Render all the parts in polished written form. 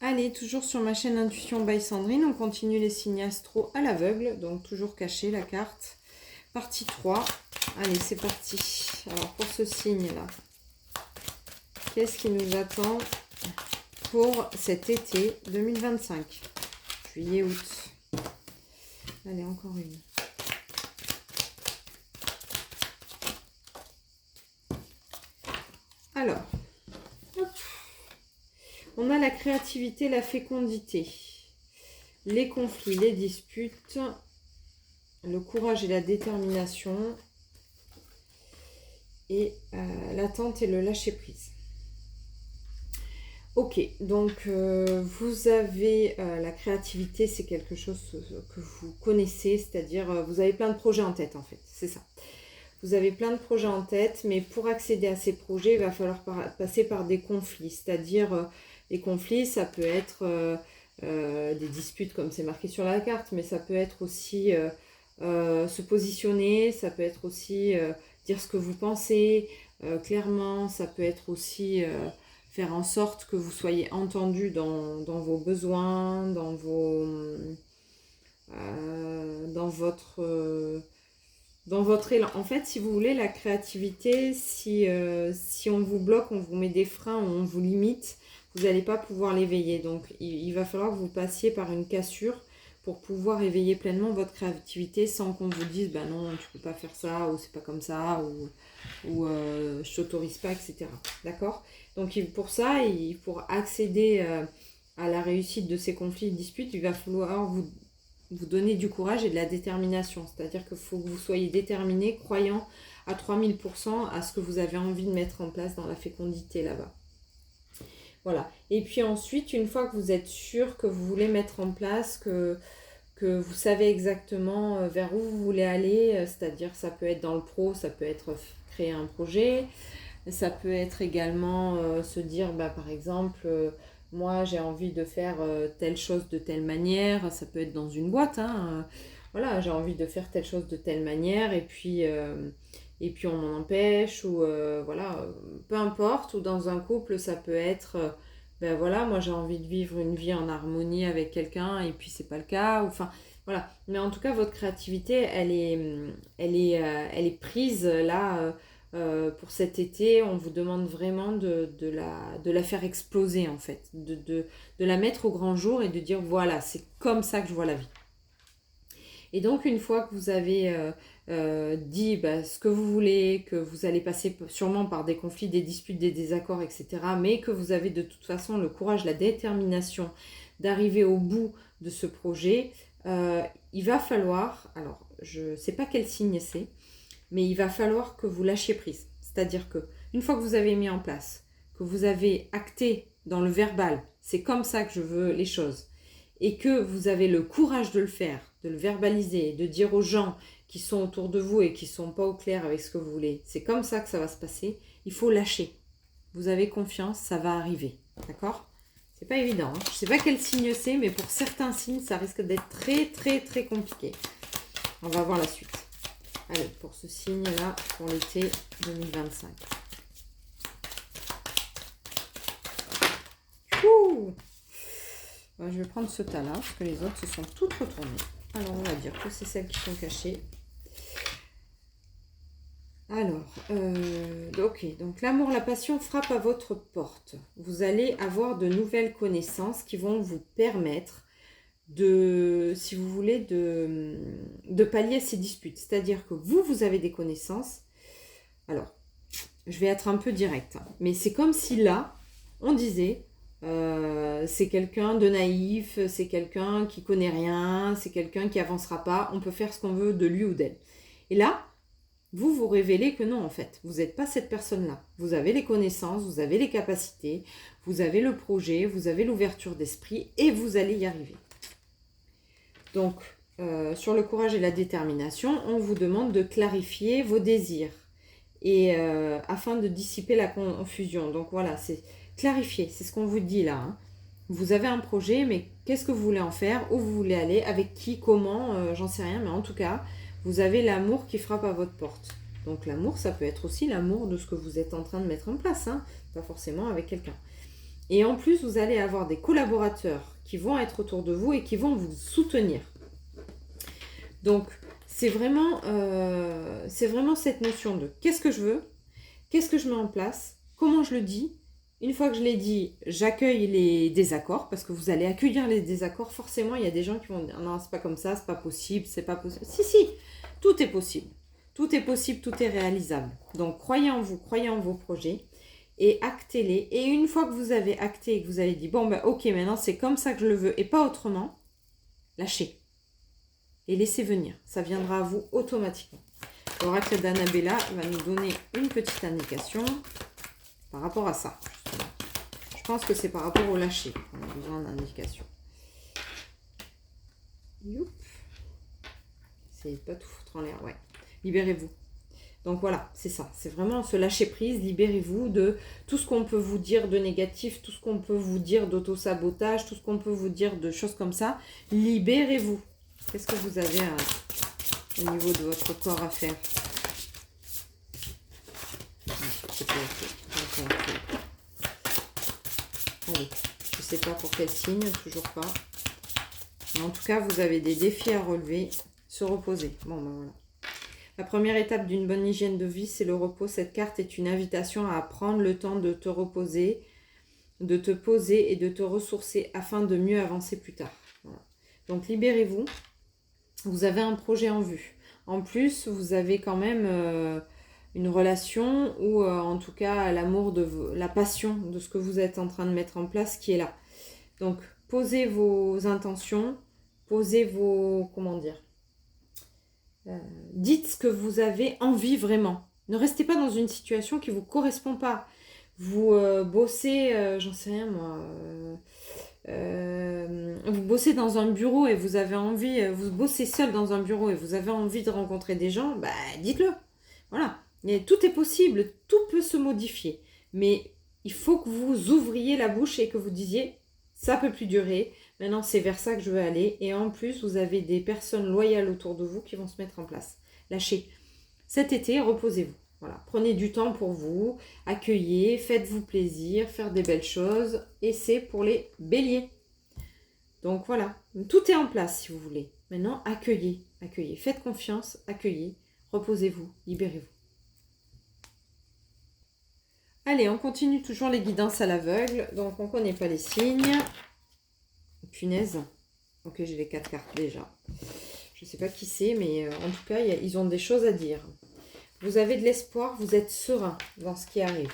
Allez, toujours sur ma chaîne Intuition by Sandrine, on continue les signes astro à l'aveugle, donc toujours caché la carte. Partie 3. Allez, c'est parti. Alors, pour ce signe-là, qu'est-ce qui nous attend pour cet été 2025? Juillet, août. Allez, encore une. Alors, hop. On a la créativité, la fécondité, les conflits, les disputes, le courage et la détermination, et l'attente et le lâcher-prise. Ok, donc vous avez la créativité, c'est quelque chose que vous connaissez, c'est-à-dire vous avez plein de projets en tête en fait, c'est ça. Vous avez plein de projets en tête, mais pour accéder à ces projets, il va falloir passer par des conflits, c'est-à-dire les conflits, ça peut être des disputes comme c'est marqué sur la carte, mais ça peut être aussi se positionner, ça peut être aussi dire ce que vous pensez clairement, ça peut être aussi faire en sorte que vous soyez entendu dans vos besoins, dans votre élan. En fait, si vous voulez, la créativité, si on vous bloque, on vous met des freins, on vous limite, vous n'allez pas pouvoir l'éveiller. Donc, il va falloir que vous passiez par une cassure pour pouvoir éveiller pleinement votre créativité sans qu'on vous dise, bah non, tu peux pas faire ça, ou c'est pas comme ça, ou je t'autorise pas, etc. D'accord? Donc, pour ça, pour accéder à la réussite de ces conflits et disputes, il va falloir vous donner du courage et de la détermination. C'est-à-dire qu'il faut que vous soyez déterminé, croyant à 3000% à ce que vous avez envie de mettre en place dans la fécondité là-bas. Voilà. Et puis ensuite, une fois que vous êtes sûr que vous voulez mettre en place, que vous savez exactement vers où vous voulez aller, c'est-à-dire ça peut être dans le pro, ça peut être créer un projet, ça peut être également se dire, bah, par exemple, moi j'ai envie de faire telle chose de telle manière, ça peut être dans une boîte, hein, voilà, j'ai envie de faire telle chose de telle manière, et puis on m'en empêche, ou voilà, peu importe, ou dans un couple, ça peut être, ben voilà, moi j'ai envie de vivre une vie en harmonie avec quelqu'un, et puis c'est pas le cas, ou enfin, voilà. Mais en tout cas, votre créativité, elle est prise là, pour cet été. On vous demande vraiment de la faire exploser, en fait, de la mettre au grand jour et de dire, voilà, c'est comme ça que je vois la vie. Et donc, une fois que vous avez dit ce que vous voulez, que vous allez passer sûrement par des conflits, des disputes, des désaccords, etc., mais que vous avez de toute façon le courage, la détermination d'arriver au bout de ce projet, il va falloir, alors je ne sais pas quel signe c'est, mais il va falloir que vous lâchiez prise. C'est-à-dire que une fois que vous avez mis en place, que vous avez acté dans le verbal, c'est comme ça que je veux les choses, et que vous avez le courage de le faire, de le verbaliser, de dire aux gens qui sont autour de vous et qui ne sont pas au clair avec ce que vous voulez, c'est comme ça que ça va se passer, il faut lâcher. Vous avez confiance, ça va arriver. D'accord ? C'est pas évident. Je ne sais pas quel signe c'est, mais pour certains signes, ça risque d'être très, très, très compliqué. On va voir la suite. Allez, pour ce signe-là, pour l'été 2025. Ouh, je vais prendre ce tas-là, parce que les autres se sont toutes retournées. Alors, on va dire que c'est celles qui sont cachées. Alors, ok, donc l'amour, la passion frappe à votre porte. Vous allez avoir de nouvelles connaissances qui vont vous permettre de, si vous voulez, de pallier à ces disputes. C'est-à-dire que vous avez des connaissances. Alors, je vais être un peu directe, hein, mais c'est comme si là, on disait, c'est quelqu'un de naïf, c'est quelqu'un qui connaît rien, c'est quelqu'un qui avancera pas, on peut faire ce qu'on veut de lui ou d'elle. Et là, vous révélez que non, en fait, vous n'êtes pas cette personne-là. Vous avez les connaissances, vous avez les capacités, vous avez le projet, vous avez l'ouverture d'esprit et vous allez y arriver. Donc, sur le courage et la détermination, on vous demande de clarifier vos désirs et afin de dissiper la confusion. Donc voilà, c'est clarifier, c'est ce qu'on vous dit là. Hein. Vous avez un projet, mais qu'est-ce que vous voulez en faire? Où vous voulez aller? Avec qui? Comment? J'en sais rien, mais en tout cas, vous avez l'amour qui frappe à votre porte. Donc l'amour, ça peut être aussi l'amour de ce que vous êtes en train de mettre en place, hein, pas forcément avec quelqu'un. Et en plus, vous allez avoir des collaborateurs qui vont être autour de vous et qui vont vous soutenir. Donc, c'est vraiment cette notion de qu'est-ce que je veux, qu'est-ce que je mets en place, comment je le dis. Une fois que je l'ai dit, j'accueille les désaccords, parce que vous allez accueillir les désaccords. Forcément, il y a des gens qui vont dire non, c'est pas comme ça, c'est pas possible, c'est pas possible. Si, tout est possible. Tout est possible, tout est réalisable. Donc, croyez en vous, croyez en vos projets et actez-les. Et une fois que vous avez acté et que vous avez dit bon, ben ok, maintenant c'est comme ça que je le veux et pas autrement, lâchez. Et laissez venir. Ça viendra à vous automatiquement. L'oracle d'Annabella va nous donner une petite indication par rapport à ça. Justement. Je pense que c'est par rapport au lâcher qu'on a besoin d'indication. C'est pas tout foutre en l'air, ouais. Libérez-vous. Donc voilà, c'est ça. C'est vraiment se lâcher prise. Libérez-vous de tout ce qu'on peut vous dire de négatif, tout ce qu'on peut vous dire d'auto-sabotage, tout ce qu'on peut vous dire de choses comme ça. Libérez-vous. Qu'est-ce que vous avez au niveau de votre corps à faire? Allez, je ne sais pas pour quel signe, toujours pas. Mais en tout cas, vous avez des défis à relever. Se reposer. Bon, ben voilà. La première étape d'une bonne hygiène de vie, c'est le repos. Cette carte est une invitation à prendre le temps de te reposer, de te poser et de te ressourcer afin de mieux avancer plus tard. Voilà. Donc, libérez-vous. Vous avez un projet en vue. En plus, vous avez quand même une relation ou en tout cas l'amour, la passion de ce que vous êtes en train de mettre en place qui est là. Donc, posez vos intentions, posez vos... Comment dire dites ce que vous avez envie vraiment. Ne restez pas dans une situation qui ne vous correspond pas. Vous bossez, j'en sais rien moi... vous bossez dans un bureau et vous avez envie, vous bossez seul dans un bureau et vous avez envie de rencontrer des gens, bah dites-le. Voilà. Et tout est possible, tout peut se modifier. Mais il faut que vous ouvriez la bouche et que vous disiez, ça peut plus durer, maintenant c'est vers ça que je veux aller. Et en plus, vous avez des personnes loyales autour de vous qui vont se mettre en place. Lâchez. Cet été, reposez-vous. Voilà, prenez du temps pour vous, accueillez, faites-vous plaisir, faire des belles choses. Et c'est pour les béliers. Donc voilà, tout est en place si vous voulez. Maintenant, accueillez, accueillez. Faites confiance, accueillez, reposez-vous, libérez-vous. Allez, on continue toujours les guidances à l'aveugle. Donc, on ne connaît pas les signes. Punaise. Ok, j'ai les 4 cartes déjà. Je ne sais pas qui c'est, mais en tout cas, ils ont des choses à dire. Vous avez de l'espoir, vous êtes serein dans ce qui arrive.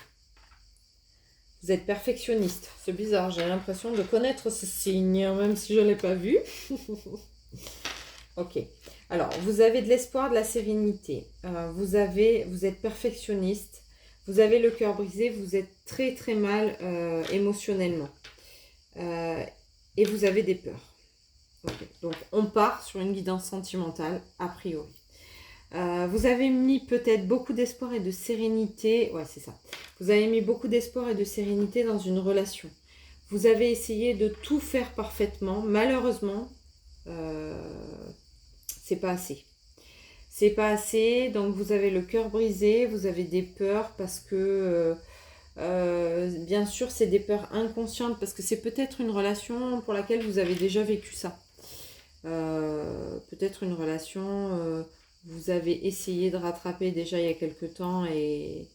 Vous êtes perfectionniste. C'est bizarre, j'ai l'impression de connaître ce signe, même si je ne l'ai pas vu. Ok. Alors, vous avez de l'espoir, de la sérénité. Vous êtes perfectionniste. Vous avez le cœur brisé. Vous êtes très très mal émotionnellement. Et vous avez des peurs. Okay. Donc, on part sur une guidance sentimentale, a priori. Vous avez mis peut-être beaucoup d'espoir et de sérénité. Ouais, c'est ça. Vous avez mis beaucoup d'espoir et de sérénité dans une relation. Vous avez essayé de tout faire parfaitement. Malheureusement, c'est pas assez. C'est pas assez. Donc, vous avez le cœur brisé. Vous avez des peurs parce que... bien sûr, c'est des peurs inconscientes parce que c'est peut-être une relation pour laquelle vous avez déjà vécu ça. Peut-être une relation... vous avez essayé de rattraper déjà il y a quelque temps et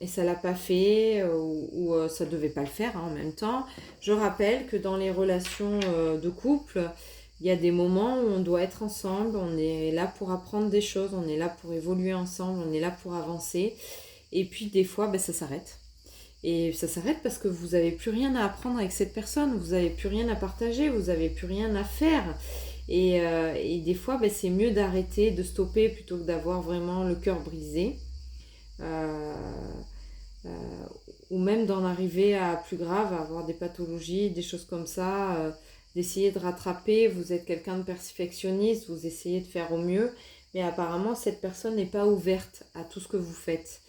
ça ne l'a pas fait ou ça ne devait pas le faire en même temps. Je rappelle que dans les relations de couple, il y a des moments où on doit être ensemble, on est là pour apprendre des choses, on est là pour évoluer ensemble, on est là pour avancer. Et puis des fois, ça s'arrête. Et ça s'arrête parce que vous n'avez plus rien à apprendre avec cette personne, vous n'avez plus rien à partager, vous n'avez plus rien à faire. Et des fois, c'est mieux d'arrêter, de stopper plutôt que d'avoir vraiment le cœur brisé. Ou même d'en arriver à plus grave, à avoir des pathologies, des choses comme ça, d'essayer de rattraper. Vous êtes quelqu'un de perfectionniste, vous essayez de faire au mieux, mais apparemment, cette personne n'est pas ouverte à tout ce que vous faites.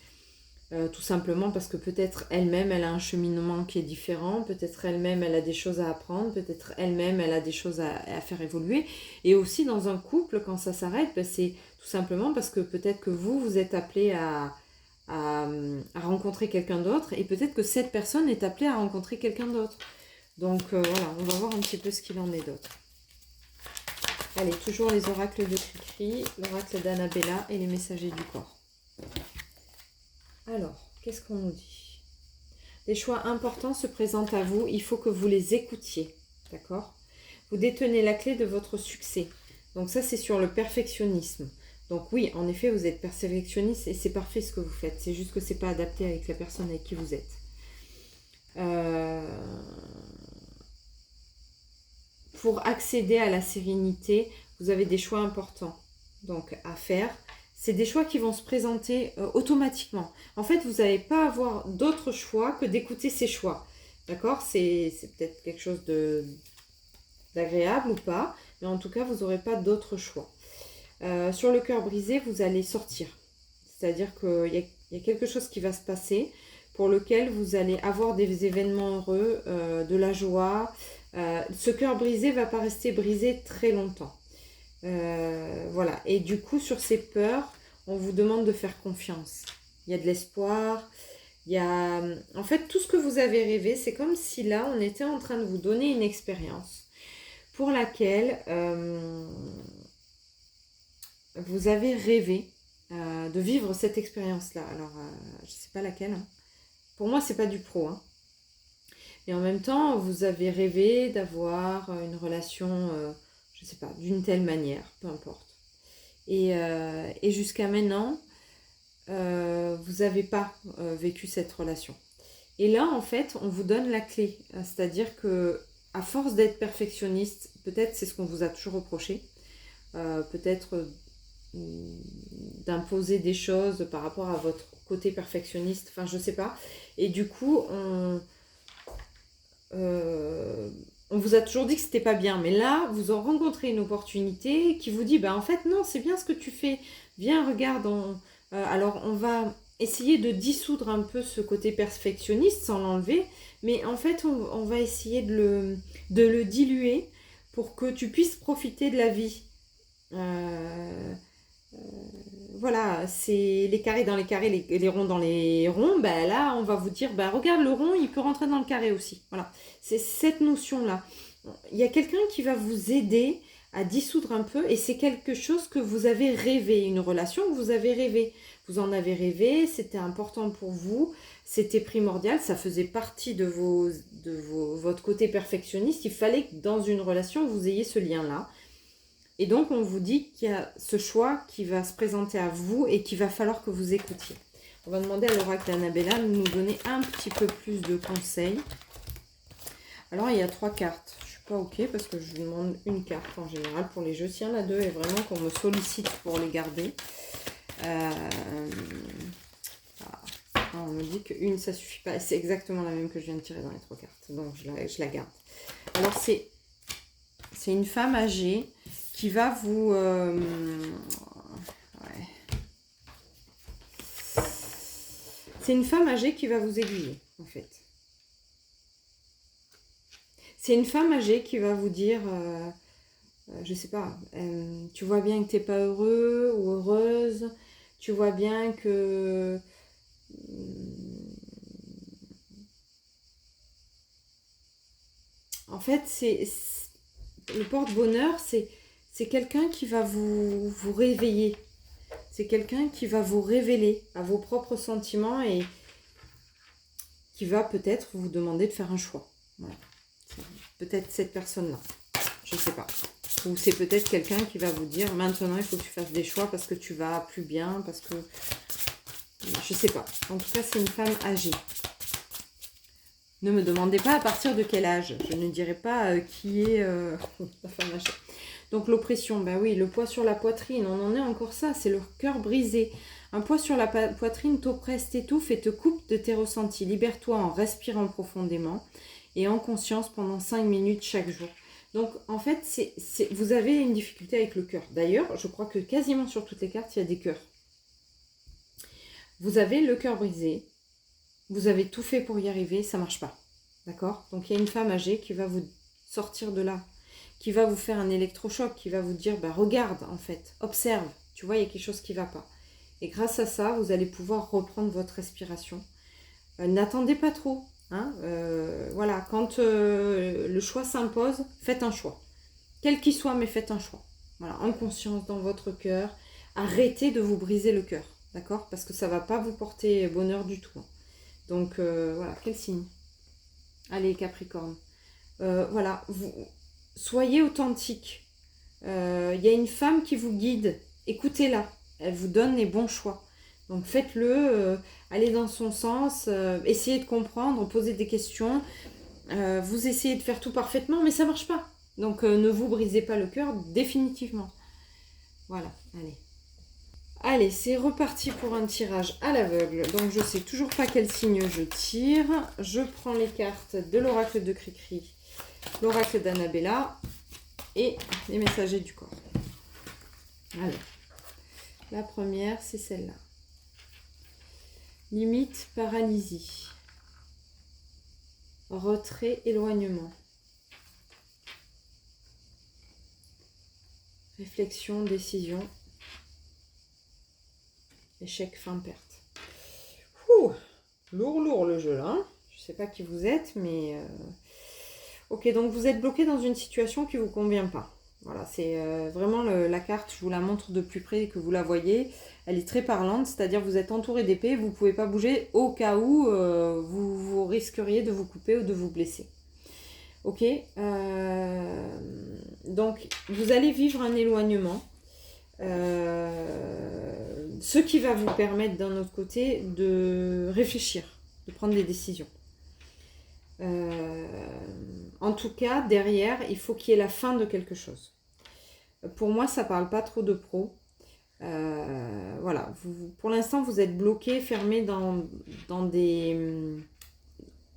Tout simplement parce que peut-être elle-même elle a un cheminement qui est différent, peut-être elle-même elle a des choses à apprendre, peut-être elle-même elle a des choses à faire évoluer. Et aussi dans un couple, quand ça s'arrête, c'est tout simplement parce que peut-être que vous êtes appelé à à rencontrer quelqu'un d'autre. Et peut-être que cette personne est appelée à rencontrer quelqu'un d'autre. Donc voilà, on va voir un petit peu ce qu'il en est d'autre. Allez, toujours les oracles de Cricri, l'oracle d'Annabella et les messagers du corps. Alors, qu'est-ce qu'on nous dit? Des choix importants se présentent à vous, il faut que vous les écoutiez, d'accord? Vous détenez la clé de votre succès. Donc ça, c'est sur le perfectionnisme. Donc oui, en effet, vous êtes perfectionniste et c'est parfait ce que vous faites. C'est juste que c'est pas adapté avec la personne avec qui vous êtes. Pour accéder à la sérénité, vous avez des choix importants donc à faire. C'est des choix qui vont se présenter automatiquement. En fait, vous n'allez pas avoir d'autre choix que d'écouter ces choix. D'accord? C'est peut-être quelque chose d'agréable ou pas, mais en tout cas, vous n'aurez pas d'autre choix. Sur le cœur brisé, vous allez sortir. C'est-à-dire qu'il y a quelque chose qui va se passer pour lequel vous allez avoir des événements heureux, de la joie. Ce cœur brisé ne va pas rester brisé très longtemps. Voilà. Et du coup, sur ces peurs, on vous demande de faire confiance. Il y a de l'espoir. Il y a... En fait, tout ce que vous avez rêvé, c'est comme si là, on était en train de vous donner une expérience pour laquelle vous avez rêvé de vivre cette expérience-là. Alors, je ne sais pas laquelle. Hein. Pour moi, c'est pas du pro. Hein. Et en même temps, vous avez rêvé d'avoir une relation, je ne sais pas, d'une telle manière, peu importe. Et jusqu'à maintenant, vous n'avez pas vécu cette relation. Et là, en fait, on vous donne la clé. C'est-à-dire que à force d'être perfectionniste, peut-être c'est ce qu'on vous a toujours reproché, peut-être d'imposer des choses par rapport à votre côté perfectionniste, enfin je sais pas. Et du coup, on vous a toujours dit que c'était pas bien, mais là, vous en rencontrez une opportunité qui vous dit, bah en fait non, c'est bien ce que tu fais. Viens, regarde. Alors on va essayer de dissoudre un peu ce côté perfectionniste sans l'enlever, mais en fait on va essayer de le diluer pour que tu puisses profiter de la vie. Voilà, c'est les carrés dans les carrés, les ronds dans les ronds. Ben là, on va vous dire, ben regarde, le rond, il peut rentrer dans le carré aussi. Voilà, c'est cette notion-là. Il y a quelqu'un qui va vous aider à dissoudre un peu, et c'est quelque chose que vous avez rêvé, une relation que vous avez rêvé. Vous en avez rêvé, c'était important pour vous, c'était primordial, ça faisait partie de votre côté perfectionniste. Il fallait que dans une relation, vous ayez ce lien-là. Et donc, on vous dit qu'il y a ce choix qui va se présenter à vous et qu'il va falloir que vous écoutiez. On va demander à l'oracle d'Annabella de nous donner un petit peu plus de conseils. Alors, il y a 3 cartes. Je ne suis pas OK parce que je vous demande une carte en général pour les jeux. S'il y en a 2 et vraiment qu'on me sollicite pour les garder. On me dit qu'une, ça ne suffit pas. C'est exactement la même que je viens de tirer dans les 3 cartes. Donc, je la garde. Alors, c'est une femme âgée qui va vous... C'est une femme âgée qui va vous aiguiller, en fait. C'est une femme âgée qui va vous dire, je sais pas, tu vois bien que tu n'es pas heureux ou heureuse, tu vois bien que... En fait, le porte-bonheur, c'est quelqu'un qui va vous réveiller. C'est quelqu'un qui va vous révéler à vos propres sentiments et qui va peut-être vous demander de faire un choix. Voilà. Peut-être cette personne-là. Je ne sais pas. Ou c'est peut-être quelqu'un qui va vous dire maintenant il faut que tu fasses des choix parce que tu vas plus bien, parce que... Je ne sais pas. En tout cas, c'est une femme âgée. Ne me demandez pas à partir de quel âge. Je ne dirai pas qui est la femme âgée. Donc l'oppression, ben oui, le poids sur la poitrine, on en est encore ça, c'est le cœur brisé. Un poids sur la poitrine t'oppresse, t'étouffe et te coupe de tes ressentis. Libère-toi en respirant profondément et en conscience pendant 5 minutes chaque jour. Donc en fait, vous avez une difficulté avec le cœur. D'ailleurs, je crois que quasiment sur toutes les cartes, il y a des cœurs. Vous avez le cœur brisé, vous avez tout fait pour y arriver, ça ne marche pas. D'accord? Donc il y a une femme âgée qui va vous sortir de là, qui va vous faire un électrochoc, qui va vous dire, bah, regarde en fait, observe, tu vois, il y a quelque chose qui ne va pas. Et grâce à ça, vous allez pouvoir reprendre votre respiration. N'attendez pas trop. Hein, voilà, quand le choix s'impose, faites un choix. Quel qu'il soit, mais faites un choix. Voilà, en conscience, dans votre cœur. Arrêtez de vous briser le cœur. D'accord? Parce que ça ne va pas vous porter bonheur du tout. Donc, voilà, quel signe? Allez, Capricorne. Voilà, soyez authentique. Il y a une femme qui vous guide. Écoutez-la. Elle vous donne les bons choix. Donc, faites-le. Allez dans son sens. Essayez de comprendre. Posez des questions. Vous essayez de faire tout parfaitement, mais ça ne marche pas. Donc, ne vous brisez pas le cœur définitivement. Voilà, allez. Allez, c'est reparti pour un tirage à l'aveugle. Donc, je ne sais toujours pas quel signe je tire. Je prends les cartes de l'oracle de Cricri, l'oracle d'Annabella et les messagers du corps. Alors, la première, c'est celle-là. Limite, paralysie. Retrait, éloignement. Réflexion, décision. Échec, fin, perte. Ouh, lourd le jeu là. Hein, je ne sais pas qui vous êtes, mais... Ok, donc vous êtes bloqué dans une situation qui ne vous convient pas. Voilà, c'est vraiment la carte, je vous la montre de plus près que vous la voyez. Elle est très parlante, c'est-à-dire vous êtes entouré d'épées, vous ne pouvez pas bouger au cas où vous risqueriez de vous couper ou de vous blesser. Ok, donc vous allez vivre un éloignement. Ce qui va vous permettre d'un autre côté de réfléchir, de prendre des décisions. En tout cas, derrière, il faut qu'il y ait la fin de quelque chose. Pour moi, ça ne parle pas trop de pro. Voilà, pour l'instant, vous êtes bloqué, fermé dans des...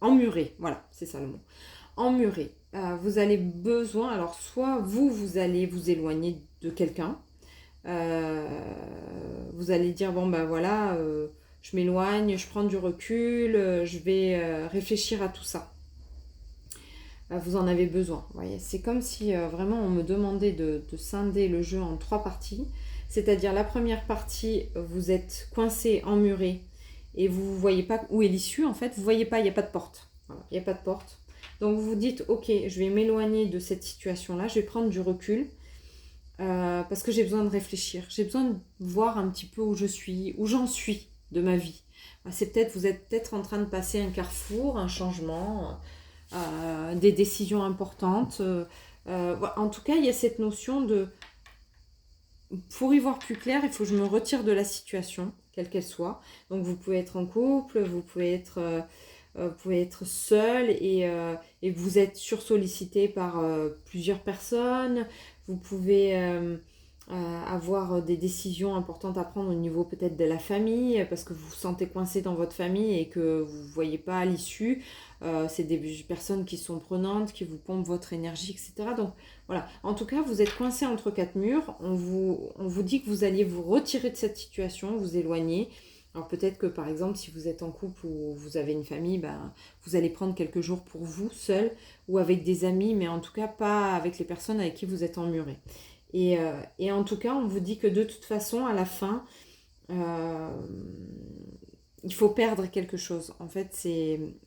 emmuré, voilà, c'est ça le mot. Emmuré. Vous avez besoin, alors soit vous allez vous éloigner de quelqu'un, vous allez dire bon ben voilà, je m'éloigne, je prends du recul, je vais réfléchir à tout ça. Vous en avez besoin. Voyez, c'est comme si vraiment on me demandait de scinder le jeu en 3 parties. C'est-à-dire la première partie, vous êtes coincé, emmuré, et vous ne voyez pas où est l'issue en fait. Vous ne voyez pas, il n'y a pas de porte. Voilà, il n'y a pas de porte. Donc vous vous dites ok, je vais m'éloigner de cette situation-là, je vais prendre du recul. Parce que j'ai besoin de réfléchir, j'ai besoin de voir un petit peu où je suis, où j'en suis de ma vie. Vous êtes peut-être en train de passer un carrefour, un changement, des décisions importantes. En tout cas, il y a cette notion de, pour y voir plus clair, il faut que je me retire de la situation, quelle qu'elle soit. Donc vous pouvez être en couple, vous pouvez être seul et vous êtes sursollicité par plusieurs personnes. Vous pouvez avoir des décisions importantes à prendre au niveau peut-être de la famille parce que vous vous sentez coincé dans votre famille et que vous ne voyez pas l'issue. C'est des personnes qui sont prenantes, qui vous pompent votre énergie, etc. Donc voilà, en tout cas, vous êtes coincé entre 4 murs. On vous dit que vous alliez vous retirer de cette situation, vous éloigner. Alors peut-être que par exemple, si vous êtes en couple ou vous avez une famille, ben, vous allez prendre quelques jours pour vous, seul, ou avec des amis, mais en tout cas pas avec les personnes avec qui vous êtes emmuré. Et en tout cas, on vous dit que de toute façon, à la fin, il faut perdre quelque chose. En fait,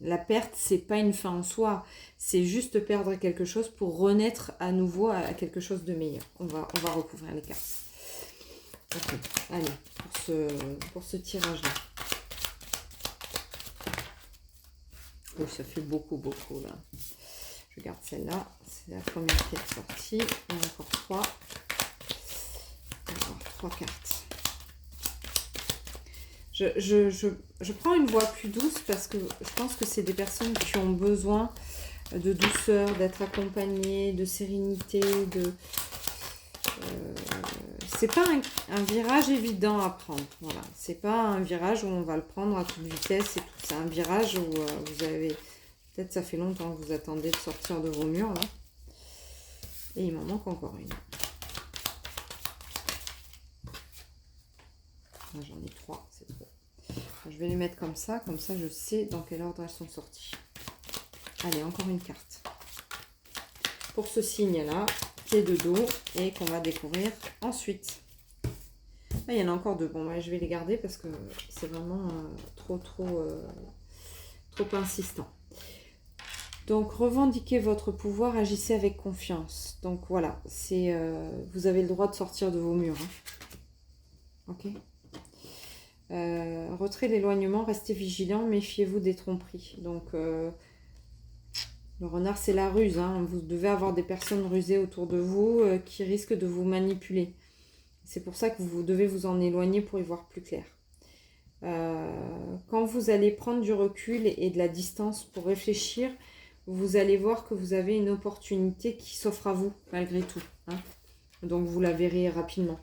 la perte, c'est pas une fin en soi, c'est juste perdre quelque chose pour renaître à nouveau à quelque chose de meilleur. On va recouvrir les cartes. Ok, allez, pour ce tirage-là. Oui, ça fait beaucoup là. Je garde celle-là. C'est la première qui est sortie. Il y en a encore 3. Encore 3 cartes. Je prends une voix plus douce parce que je pense que c'est des personnes qui ont besoin de douceur, d'être accompagnées, de sérénité, c'est pas un virage évident à prendre. Voilà. C'est pas un virage où on va le prendre à toute vitesse et tout. C'est un virage où vous avez... Peut-être ça fait longtemps que vous attendez de sortir de vos murs là. Et il m'en manque encore une. Là, j'en ai 3, c'est trop. Je vais les mettre comme ça je sais dans quel ordre elles sont sorties. Allez, encore une carte. Pour ce signe-là, qui est de dos et qu'on va découvrir ensuite. Ah, il y en a encore deux. Bon, ouais, je vais les garder parce que c'est vraiment trop insistant. Donc, revendiquez votre pouvoir, agissez avec confiance. Donc, voilà, vous avez le droit de sortir de vos murs. Hein. Ok. Retrait, l'éloignement, restez vigilant, méfiez-vous des tromperies. Donc, le renard, c'est la ruse. Hein. Vous devez avoir des personnes rusées autour de vous qui risquent de vous manipuler. C'est pour ça que vous devez vous en éloigner pour y voir plus clair. Quand vous allez prendre du recul et de la distance pour réfléchir, vous allez voir que vous avez une opportunité qui s'offre à vous, malgré tout. Hein. Donc, vous la verrez rapidement.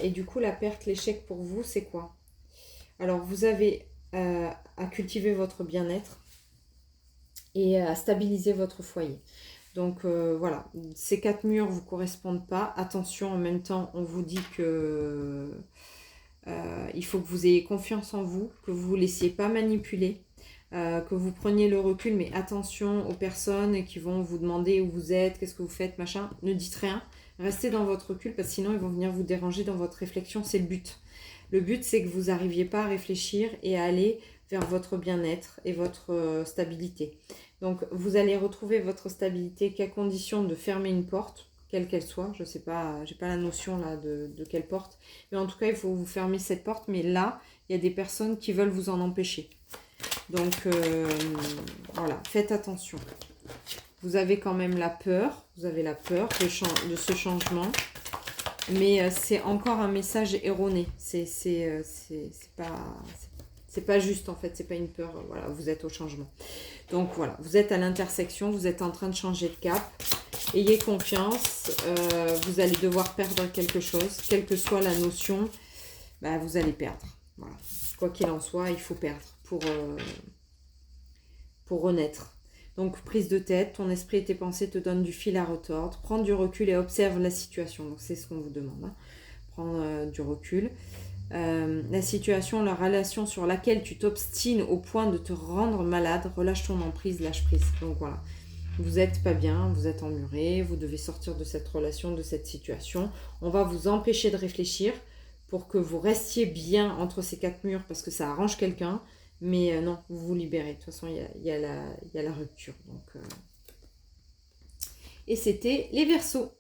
Et du coup, la perte, l'échec pour vous, c'est quoi? Alors, vous avez à cultiver votre bien-être et à stabiliser votre foyer. Donc, voilà, ces 4 murs ne vous correspondent pas. Attention, en même temps, on vous dit que il faut que vous ayez confiance en vous, que vous ne vous laissiez pas manipuler. Que vous preniez le recul, mais attention aux personnes qui vont vous demander où vous êtes, qu'est-ce que vous faites, machin. Ne dites rien, restez dans votre recul parce que sinon ils vont venir vous déranger dans votre réflexion, c'est le but. Le but, c'est que vous n'arriviez pas à réfléchir et à aller vers votre bien-être et votre stabilité. Donc vous allez retrouver votre stabilité qu'à condition de fermer une porte, quelle qu'elle soit. Je ne sais pas, j'ai pas la notion là de quelle porte, mais en tout cas il faut vous fermer cette porte, mais là il y a des personnes qui veulent vous en empêcher. Donc, voilà, faites attention. Vous avez quand même la peur, vous avez la peur de ce changement, mais c'est encore un message erroné. C'est pas juste en fait, c'est pas une peur, voilà, vous êtes au changement. Donc voilà, vous êtes à l'intersection, vous êtes en train de changer de cap. Ayez confiance, vous allez devoir perdre quelque chose, quelle que soit la notion, bah, vous allez perdre. Voilà. Quoi qu'il en soit, il faut perdre pour renaître. Donc, prise de tête, ton esprit et tes pensées te donnent du fil à retordre. Prends du recul et observe la situation. Donc, c'est ce qu'on vous demande. Hein. Prends du recul. La situation, la relation sur laquelle tu t'obstines au point de te rendre malade, relâche ton emprise, lâche prise. Donc, voilà. Vous n'êtes pas bien, vous êtes emmuré, vous devez sortir de cette relation, de cette situation. On va vous empêcher de réfléchir pour que vous restiez bien entre ces 4 murs parce que ça arrange quelqu'un. Mais non, vous vous libérez. De toute façon, il y a la rupture. Donc, Et c'était les Verseaux.